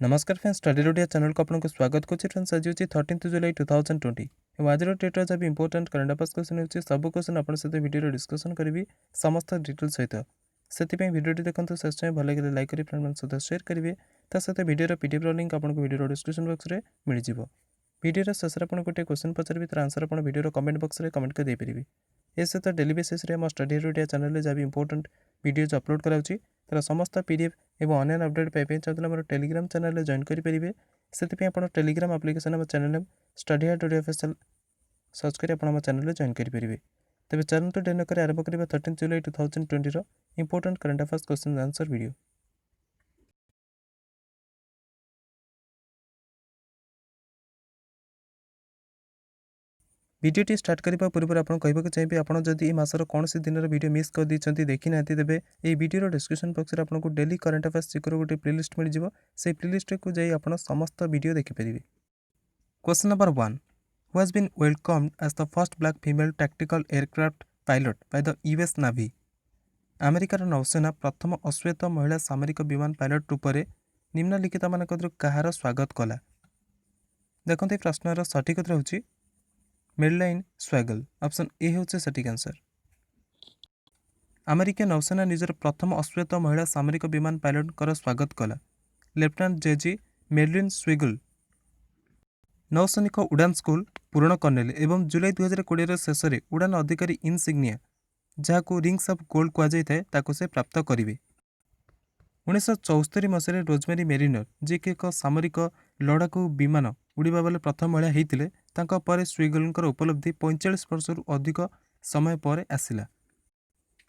नमस्कार friends, study रोडिया channel को आपको स्वागत करुच्ची। फ्रेंड्स आज हूँ 13 जुलाई 2020 और आज डेट्रे जब इंपोर्टाट करंट अफेयर्स क्वेश्चन होती सब क्वेश्चन आप सहित वीडियो डिस्कसन करी समस्त डिटेल सहित से वीडियो देखते शेष समय भल लगे लाइक करें, फ्रेंड सहित सेयार करेंगे। सहित वीडियो पीडीएफ लिंक आपको वीडियो डिस्क्रिप्शन बॉक्स में मिल जाए। वीडियो शेष में आपको गोटे क्वेश्चन पचारि तार आंसर आप वीडियो कमेंट बॉक्स में कमेंट कर देपारे। ए सहित डेली बेसिस में स्टडी रोडिया चैनल जहाँ भी इंपोर्टाट वीडियोज अपलोड कराऊँगी तार समस्त पीडीएफ और ऑनलाइन अपडेट पाइप चाहते मोर टेलीग्राम चैनल जॉइन करेंगे। से आप टेलीग्राम एप्लिकेशन आम channel name study heart audio official search कर आप चैनल जॉइन करेंगे। तेज चलते डेरी नक आरंभ करवा 13 जुलाई 2020 important current affairs question answer video. Video start करने पूर्व आपको कहना चाहिए आपड़ जदि ये मासर कौन सी दिन वीडियो मिस कर देते देखी ना तेज ये वीडियो डिस्क्रिप्शन बॉक्स में आपको डेली करंट अफेयर्स सिक्योर गोटे प्लेलिस्ट मिल जाए। से प्लेलिस्ट को जाई आप समस्त वीडियो देखिपारे। Question number 1 who has been welcomed as the first black female tactical aircraft pilot by the US navy. अमेरिकार नौसेना प्रथम अश्वेत महिला सामरिक विमान पायलट रूप में निम्नलिखित मानक कहार स्वागत कला। देखते प्रश्नर सठिक उत्तर होची मेडलाइन स्वैगल। ऑप्शन ए हूँ सठिक आंसर। अमेरिका नौसेना निजर प्रथम अश्वेत महिला सामरिक विमान पायलट स्वागत कला। लेफ्टिनेंट जेजी मेडलिन स्विगल नौसैनिक उड़ान स्कूल पूरण कर्नेल एवं जुलाई 2020 शेष में उड़ान अधिकारी इनसिग्निया जहाँ रिंग्स ऑफ गोल्ड कहुए से प्राप्त करेंगे। 1974 मसीह रोजमेरी मेरिनर जी कि एक सामरिक लड़ाकू विमान उड़ीबा बेले प्रथम महिला होते पर स्विगल उपलब्धि 45 वर्ष अधिक समय पर आसला।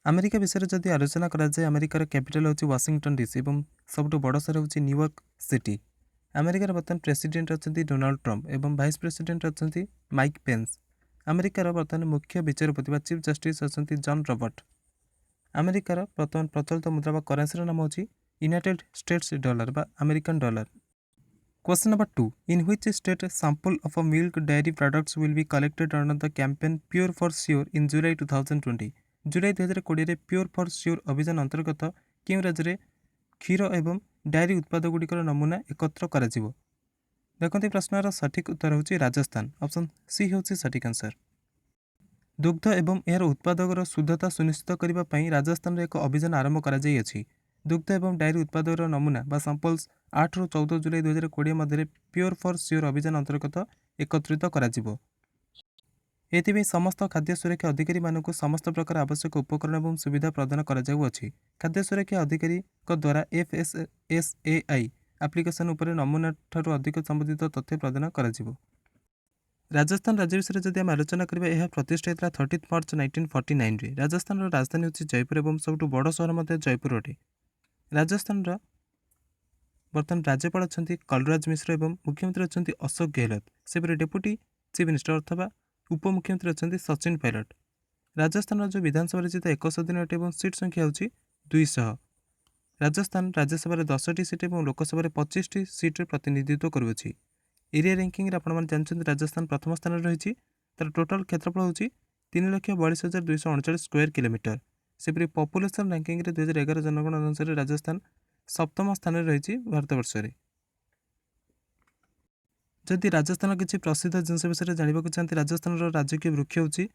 अमेरिका विषय जदि आलोचना कराए अमेरिकार कैपिटल होची वाशिंगटन डीसी और सबुठ बड़ सहर होची न्यूयॉर्क सिटी। अमेरिकार बर्तमान प्रेसिडेंट अच्छा डोनाल्ड ट्रंप एवं वाइस प्रेसिडेंट अच्छा माइक पेन्स। अमेरिकार बर्तमान मुख्य विचारपति चीफ जस्टिस अच्छा जॉन रबर्ट। अमेरिकार बर्तमान प्रचलित मुद्रा बा करेन्सी नाम होची यूनाइटेड स्टेट्स डॉलर बा American dollar. Question number 2 in which state sample of milk dairy products will be collected under the campaign pure for sure in July 2020। July 2020 pure for sure अभियान अंतर्गत क्यों राज्य में क्षीर एवं diary उत्पाद गुड़िकर नमूना एकत्र कर। देखते प्रश्नर सठिक उत्तर होची राजस्थान। ऑप्शन सी हूँ सठिक आंसर। दुग्ध एवं यार उत्पादकर शुद्धता सुनिश्चित करने राजस्थान एक अभियान आरंभ कर। दुग्ध एवं डायरी उत्पादकर नमूना बा सैंपल्स 8 ରୁ 14 जुलाई 2020 मध्य प्योर फॉर श्योर अभियान अंतर्गत एकत्रित कर। समस्त खाद्य सुरक्षा अधिकारी मानक समस्त प्रकार आवश्यक उपकरण और सुविधा प्रदान कर। खाद्य सुरक्षा अधिकारी द्वारा FSSAI एप्लिकेशन उपर नमूना ठारू अधिक संबंधित तथ्य प्रदान कर। राजस्थान राज्य विषय जब आम आलोचना करें यह प्रतिष्ठा होता 30 मार्च 1949। राजस्थान राजधानी होची जयपुर और सबुठ बड़ सहर जयपुर अटे। राजस्थान बर्तमान राज्यपाल अच्छा कलराज मिश्र और मुख्यमंत्री अच्छा अशोक गहलोत। सेपरी डेप्यूटी चीफ मिनिस्टर अथवा उपमुख्यमंत्री अच्छा सचिन पायलट। राजस्थान जो विधानसभा जीत 100 दिन अटे और सीट संख्या होची 200। राजस्थान राज्यसभा 10टी सीट और लोकसभा 25टी सीट्रे प्रतिनिधित्व करुँच। एरिया रैंकिंग आप जानते राजस्थान प्रथम स्थान रही। तार टोटाल क्षेत्रफल होची 3,42,239 स्क्वायर किलोमीटर। सेपरी पॉपुलेशन रैंकिंग 2011 जनगणना अनुसार राजस्थान सप्तम स्थान रही भारतवर्ष। जदि राजस्थान किसी प्रसिद्ध जिनस विषय जानवा चाहते राजस्थान राजकीय वृक्ष होची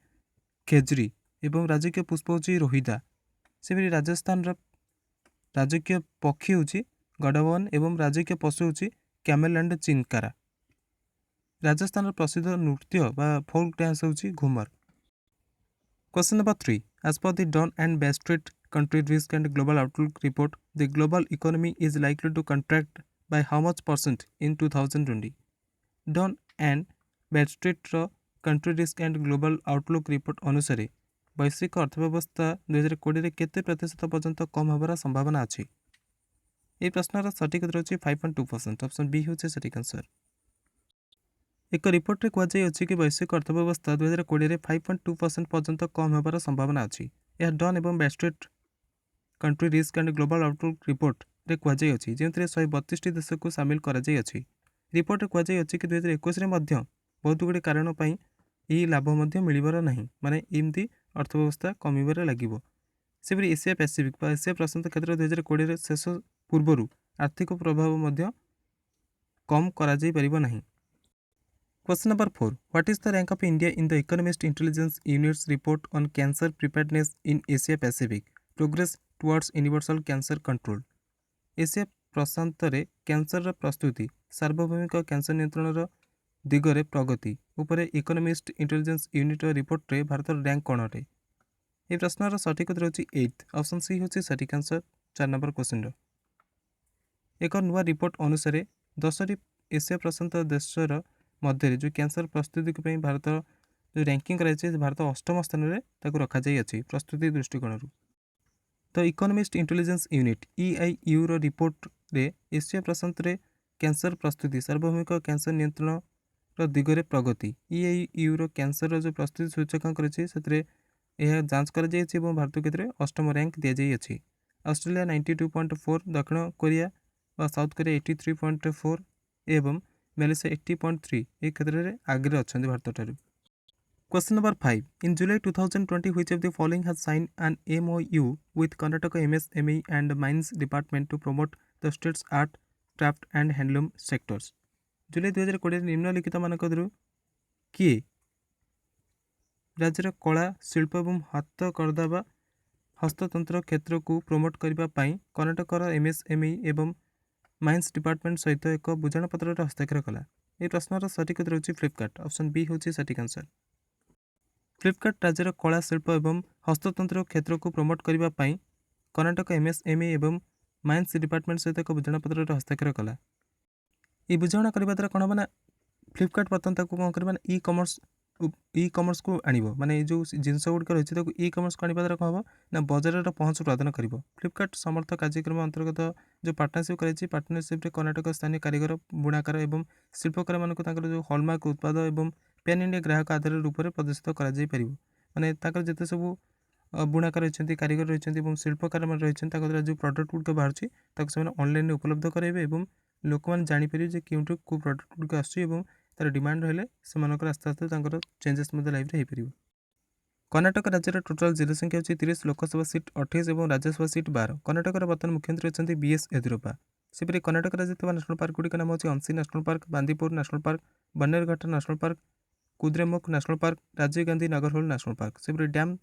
खेजरी एवं राजकीय पुष्प होची रोहिदा। सेपरी राजस्थान राजकीय पक्षी होची गडवन एवं राजकीय पशु होची कैमल एंड चिनकारा। राजस्थान प्रसिद्ध नृत्य बा फोक डांस होची Ghoomar. Question number 3 as per the Dun and Bradstreet country risk and global outlook report the global economy is likely to contract by how much percent in 2020। Dun and Bradstreet country risk and global outlook report अनुसार वैश्विक अर्थव्यवस्था 2020 केते प्रतिशत पर्यंत कम होबार संभावना अच्छी। ये प्रश्नर सठिक उत्तर होची 5.2%। ऑप्शन बी हूँ सठिक आंसर। एक रिपोर्ट रे कहुई कि वैश्विक अर्थव्यवस्था 2020 5.2% पर्यंत कम होबार संभावना अच्छी। यह डन एवं Bradstreet country risk and global outlook report रे कहुई जो 132टी देश को सामिल कर। रिपोर्ट रे कहुई कि 2021 बहुत गुड़े कारण यही लाभ मिलबार ना माने एमती अर्थव्यवस्था कमिबार लगे। सेपरी एशिया पैसिफिक एशिया प्रशांत क्षेत्र 2020 शेष पूर्व आर्थिक प्रभाव कम कराଯାଇପାରିବ ନାହିଁ। Question number 4 what is the rank of India in the Economist Intelligence units report on cancer preparedness in Asia Pacific progress towards universal cancer control. Asia प्रशांत रे कैंसर प्रस्तुति सार्वभौमिक कैंसर नियंत्रण दिगरे प्रगति उपरे इकोनॉमिस्ट इंटेलिजेंस यूनिट रिपोर्ट रे Bharat rank कौन अटे। ये प्रश्नर सठिक उत्तर होची 8 ऑप्शन सी होची सठिक आंसर 4 नंबर क्वेश्चन। एक नुआ रिपोर्ट अनुसार 10टी एशिया प्रशांत देशर मध्य जो कैंसर प्रस्तुति भारत जो रैंकिंग कराई भारत 8म स्थान में रखा प्रस्तुति दृष्टिकोण। The Economist Intelligence Unit EIU रो रिपोर्ट रे एशिया प्रशांत रे कैंसर प्रस्तुति सार्वभौमिक कैंसर नियंत्रण दिगरे प्रगति EIU रो कैंसर जो प्रस्तुति सूचकांक रही है यह जांच कर भारत के 8म रैंक दि जाइए। ऑस्ट्रेलिया 92.4, दक्षिण कोरिया व साउथ कोरिया 83.4 एवं मलेशिया 80.3 ये क्षेत्र में आगे अच्छा भारत ठारू। Question number 5 in July 2020 which of the following has sign an MOU with Karnataka MSME and mines department to promote the state's art craft and handloom sectors. जुलाई 2020 निम्नलिखित मानक किए राज्यर कला शिल्प और हाथ करदा व हस्ततंत्र क्षेत्र को प्रमोट करने कर्नाटकर MSME एवं माइंस डिपार्टमेंट सहित एक बुझाणपत्र हस्ताक्षर कला। ये प्रश्नर सठिक उत्तर होची फ्लिपकार्ट ऑप्शन बी होची सठिक आंसर। फ्लिपकार्ट राज्यर कला शिल्प एवं हस्ततंत्र क्षेत्र को प्रमोट करने कर्नाटक MSME एवं माइंस डिपार्टमेंट सहित एक बुझाणपत्र हस्ताक्षर कला। ये बुझाणा करने द्वारा कौन हम ना फ्लिपकार्ट बर्तमान कौन कर ई कमर्स को आण माने जो जिनस गुड़िक रही ई कमर्स को आने द्वारा कौन हम ना बजार पहुँच प्रदान कर। फ्लिपकार्ट समर्थ कार्यक्रम अंतर्गत जो पार्टनरशिप कर पार्टनरशिप कर्नाटक स्थानीय कारीगर बुणाकार और शिल्पकार मानक जो हॉलमार्क उत्पाद और पैन इंडिया ग्राहक आधार रूप में प्रदर्शित कर माने जिते सब बुणाकार रही कारीगर रही शिल्पकार रही जो प्रडक्ट गुड़िक बाहर ऑनलाइन उपलब्ध कराइबे और लोक मैंने जापर क्यों कौ प्रडक्ट गुड़िक आसुच्ची तार डिमांड रहा से आस्ते आस्ते चेंजेस लाइफ में हो पार। कर्नाटक राज्यर टोटाल जिला संख्या होची 30, लोकसभा सीट 28 और राज्यसभा सीट 12। कर्नाटकर बर्तमान मुख्यमंत्री अच्छा BS येदियुरप्पा। सेपरि कर्नाटक राज्य नेशनल पार्क गुड़िक नाम होची Anshi national park, Bandipur national park, Bannerghatta national park, Kudremukh national park, Rajiv Gandhi Nagarhole national park. सेपरि डैम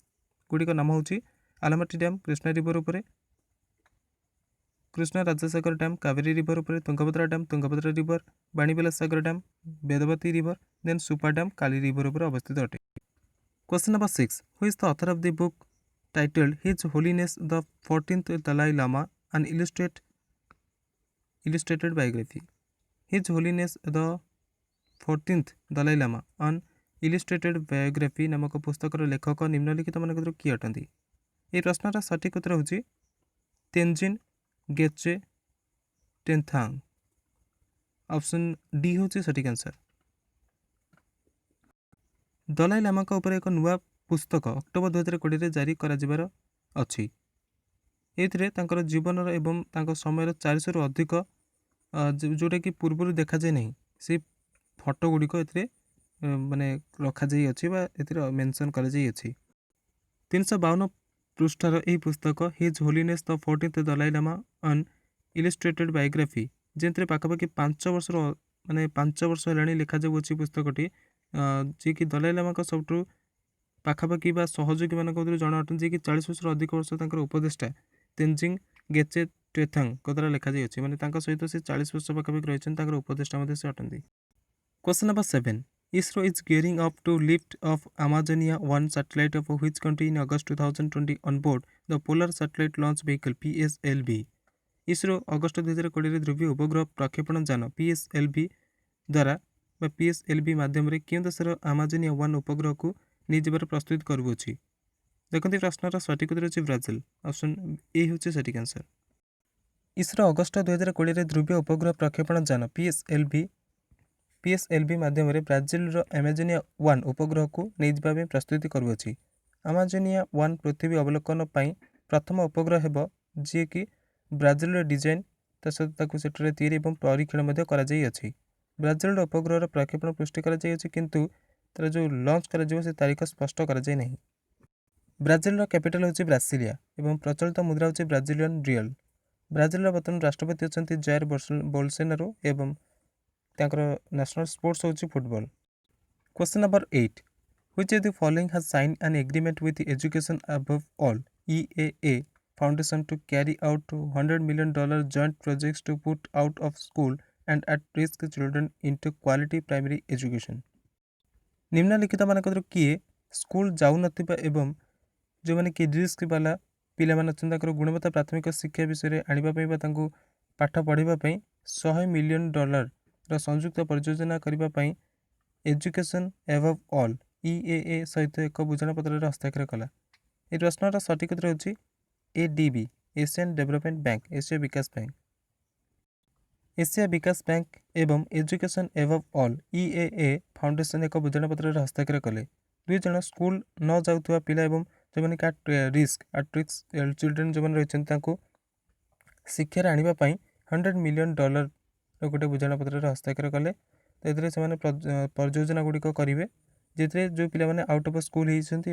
गुड़िक नाम होची आलमट्टी डैम कृष्णा रिवर उपरे, कृष्णा राजसागर डैम कावेरी रिवर उपरे, Tungabhadra dam Tungabhadra river, Vanivilas Sagar dam Vedavati river, then Supa dam Kali river उपरे अवस्थित अटे। Question number 6 who is the author of the book titled his holiness the 14th Dalai Lama N illustrated biography. His holiness the 14th Dalai Lama on illustrated biography नामक पुस्तकर लेखक निम्नलिखित मान किए अटंती। ये प्रश्नर सठिक उत्तर होची तेंजिन गेचे टेन्थांग ऑप्शन डी होची सठिक आंसर। दलाई लामा उपर एक नुआ पुस्तक अक्टोबर 2020 जारी कर अच्छी। ये जीवन एवं समय 400 रु अधिक जोटा कि पूर्व देखा जाए नहीं से फोटो गुड़िक माने रखा मेंशन कर 352 पृष्ठार यह पुस्तक his holiness the 14th Dalai Lama on illustrated biography जेनते पाखापाखि 5 वर्ष माने 5 वर्ष है लिखा जाऊँगी पुस्तकटी जी कि दलाई लामा सबुठ पाखापाखि सहयोगी मान जन अटन जी कि 40 वर्ष अधिक वर्ष उपदेष्टा तेंजिंग गेचे टेथांग द्वारा लिखा जाइए माने सहित से 40 वर्ष पाखापाखि रही उपदेष्टा से अटंती। Question number 7 ISRO is gearing up to lift off Amazonia 1 satellite of which country in August 2020 on board the Polar Satellite Launch Vehicle PSLV। ISRO August 2020 ध्रुवीय उपग्रह प्रक्षेपण जान PSLV द्वारा PSLV माध्यम क्यों देशर आमाजोनिया 1 उपग्रह को नहीं जबार प्रस्तुत करुँच। देखते प्रश्नर सठिक उत्तर होची ब्राजिल ऑप्शन ए होची सठिक आंसर। ISRO अगस्ट 2020 ध्रुवीय उपग्रह प्रक्षेपण जान PSLV माध्यम ब्राजिल आमाजोनिया 1 उपग्रह को नहीं जावाई प्रस्तुति करुँच। आमाजोनिया 1 पृथ्वी अवलोकन पर प्रथम उपग्रह हेब जी कि ब्राजिल डिजाइन सहित सेठे तैयारी और परीक्षण कर ब्राजिल उपग्रह प्रक्षेपण पुष्टि किंतु तार जो लॉन्च कर तारीख स्पष्ट कराई नहीं। ब्राजिल कैपिटल होची ब्रासिलिया एवं प्रचलित मुद्रा होची ब्राजिलियन रियल। ब्राजिल बर्तमान राष्ट्रपति अच्छा जायर बोल्सोनारो एवं नेशनल स्पोर्ट्स होची football. Question number 8 which of the following has signed an agreement with the Education Above All EAA Foundation to carry out $100 million joint projects to put out of school and at risk children into quality primary education। निम्नलिखित मानक किए school जाऊनथिबा एवं जो मैंने कि risk वाला पिला मान अछन ताकर गुणवत्ता प्राथमिक शिक्षा विषय आनिबा पई बा तांको पाठ पढ़ाइबा पई $100 मिलियन ର संयुक्त परियोजना करिबा पई एजुकेशन एबव ऑल EAA सहित एक बुझाणपत्र हस्ताक्षर कला। ये प्रश्नर सठिक उत्तर होची ADB Asian development bank Asia विकास बैंक। एशिया विकास बैंक एवं education above all EAA foundation एक बुझाणपत्र हस्ताक्षर कले। दुई जन स्कूल न जाउथुवा पिला एवं जो माने का रिस्क चिल्ड्रेन जो माने रहिछन तांको शिक्षा आनिबा पई $100 मिलियन गोटे बुझाणपत्र हस्ताक्षर कले। तो एथिरे से माने परियोजना गुड़िक करेंगे जितने जो पिला माने आउट ऑफ स्कूल होती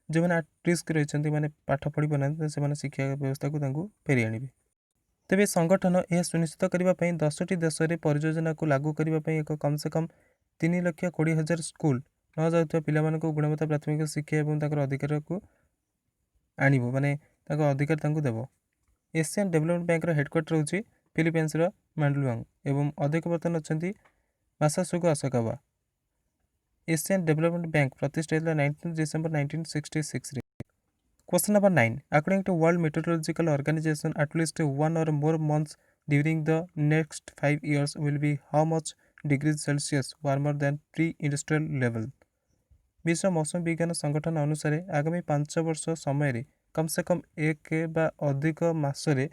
जो मैंने रिस्क रही मैंने पाठ पढ़ी पाना से शिक्षा व्यवस्था को फेरी आने। तेज संगठन यह सुनिश्चित करने 10टी देश में परियोजना को लागू करने एक कम से कम 3,20,000 स्कूल न जाऊँ पिला गुणवत्ता प्राथमिक शिक्षा और अधिकार को आणव माने अधिकार देव। एशियन डेवलपमेंट बैंक हेडक्वार्टर होची फिलिपाइंस मैंडलुआंग एवं अध्यक्ष बर्तमान अच्छा Masatsugu Asakawa. Asian development bank प्रतिष्ठित 19 डिसेंबर 1966 रे। Question number 9 according to world meteorological organization at least one or more months during the next 5 years will be how much degree Celsius warmer than pre industrial level. विश्व मौसम विज्ञान संगठन अनुसार आगामी 5 वर्ष समय कम से कम एक बा अधिक मासरे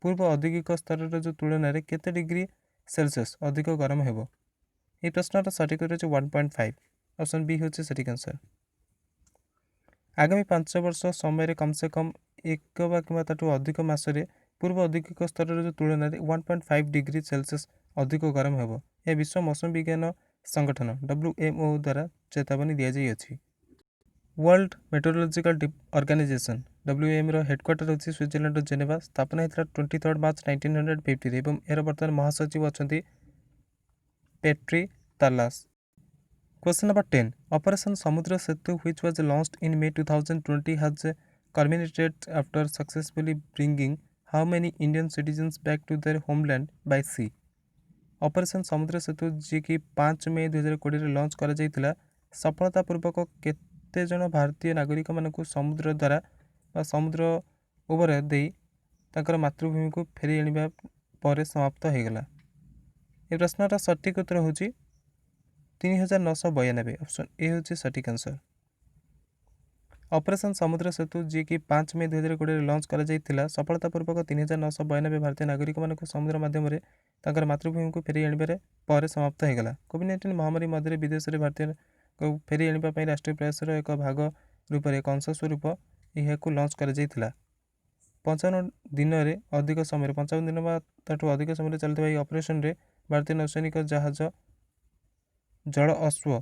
पूर्व औद्योगिक स्तर जो तुलन में केते डिग्री सेल्सियस अधिक गरम हेबो। ये प्रश्नर सठिक उत्तर 1.5 ऑप्शन बी होचे सठिक आंसर। आगामी 5 वर्ष समय कम से कम एक बा कि अधिक मासरे पूर्व औद्योगिक स्तर जो तुलन में 1.5 डिग्री सेल्सियस अधिक गरम हेबो। यह विश्व मौसम विज्ञान संगठन WMO द्वारा चेतावनी दि जाइए। World meteorological Organization WM headquarter होची स्विट्जरलैंड जेनेवा। स्थापना होता 23 मार्च 1950 एवं यार बर्तमान महासचिव अच्छा Petteri Taalas. Question number 10 operation Samudra Setu which was launched in May 2020 has culminated after successfully bringing how many Indian citizens back to their homeland by sea। Operation Samudra सेतु जी कि 5 मई 2020 launch करा जायतिला सफलतापूर्वक केते जन भारतीय नागरिक मानक समुद्र द्वारा समुद्र ओवर दे ताकर मातृभूमि को फेरी आनिबा पर समाप्त हो गला। ये प्रश्नर सठिक उत्तर होची 3,992 ऑप्शन ए होची सठिक आंसर। ऑपरेशन समुद्र सेतु जी कि 5 मई 2020 लॉन्च करा जायतिला सफलतापूर्वक 3,992 भारतीय नागरिक मानक समुद्र माध्यम ताकर मातृभूमि को फेरी आनिबारे पर समाप्त हो गला। कोविड-19 महामारी मध्य विदेश में भारतीय को फेरी आनिबा पई राष्ट्रीय प्रयासर एक भाग रूप एक अंश स्वरूप यह लॉन्च करा जायतिला। 55 दिन अधिक समय 55 दिन ताठू अधिक समय चलता ऑपरेशन रे भारतीय नौसैनिक जहाज जल अश्व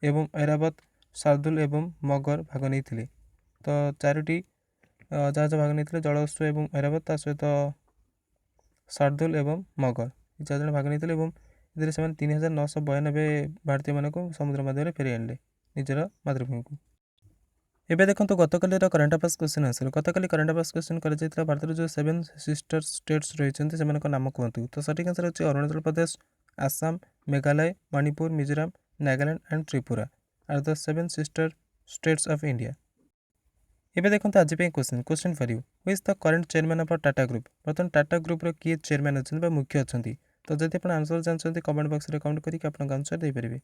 एवं ऐरावत शार्दुल एवं मगर भाग नहीं। तो 4टी जहाज भाग नहीं जल अश्व एवं ऐरावत सहित शार्दुल एवं मगर 4 जन भाग नहीं से 3,992 भारतीय मान को समुद्र मध्य फेरी आने निजर मातृभूमि को। एबे देखो गतकाली करंट अफेयर्स क्वेश्चन आंसर गतकाली करंट अफेयर्स क्वेश्चन कर भारत जो 7 सिस्टर स्टेट्स रही से नाम कहतु। तो सठिक आंसर होची Arunachal Pradesh Assam Meghalaya Manipur Mizoram Nagaland and Tripura are the 7 sister states of India. एबे देखो आज question for you who is the current chairman of Tata group. बर्तमान टाटा ग्रुप किए चेयरमैन अच्छा मुख्य अच्छा। तो जब आप आंसर जानते कमेंट बॉक्स में कमेंट करके आंसर देपारे।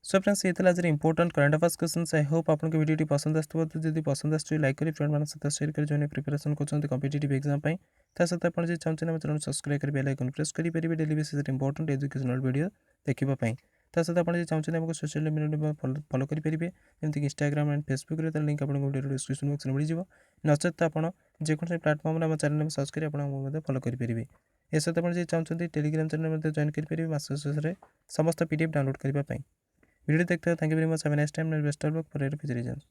सो फ्रेंड्स ये आज important current affairs question. I hope आपको वीडियो पसंद आसो। तो जब पसंद आस लाइक करें फ्रेंड मान सहित शेयर कर जो प्रिपरेशन कर कॉम्पिटिटिव एग्जाम सहित आप चाहते हैं चैनल सब्सक्राइब कर बेल आइकन प्रेस करेंगे daily basis important educational video देखापी। सहित आप चाहते हैं सोशल मीडिया फॉलो करेंगे जमीक इंस्टाग्राम एंड फेसबुक लिंक आपको वीडियो डिस्क्रिप्शन बॉक्स में मिल नचेत आप जेकोसी प्लाटफर्म में चैनल में सर्च कर फॉलो करेंगे। ए सहित आप चाहते टेलीग्राम चैनल में जॉइन करेंगे मास शेष समस्त PDF डाउनलोड करने। वीडियो देखते हैं। Thank you very much. Have a nice time and best of luck for your future exams.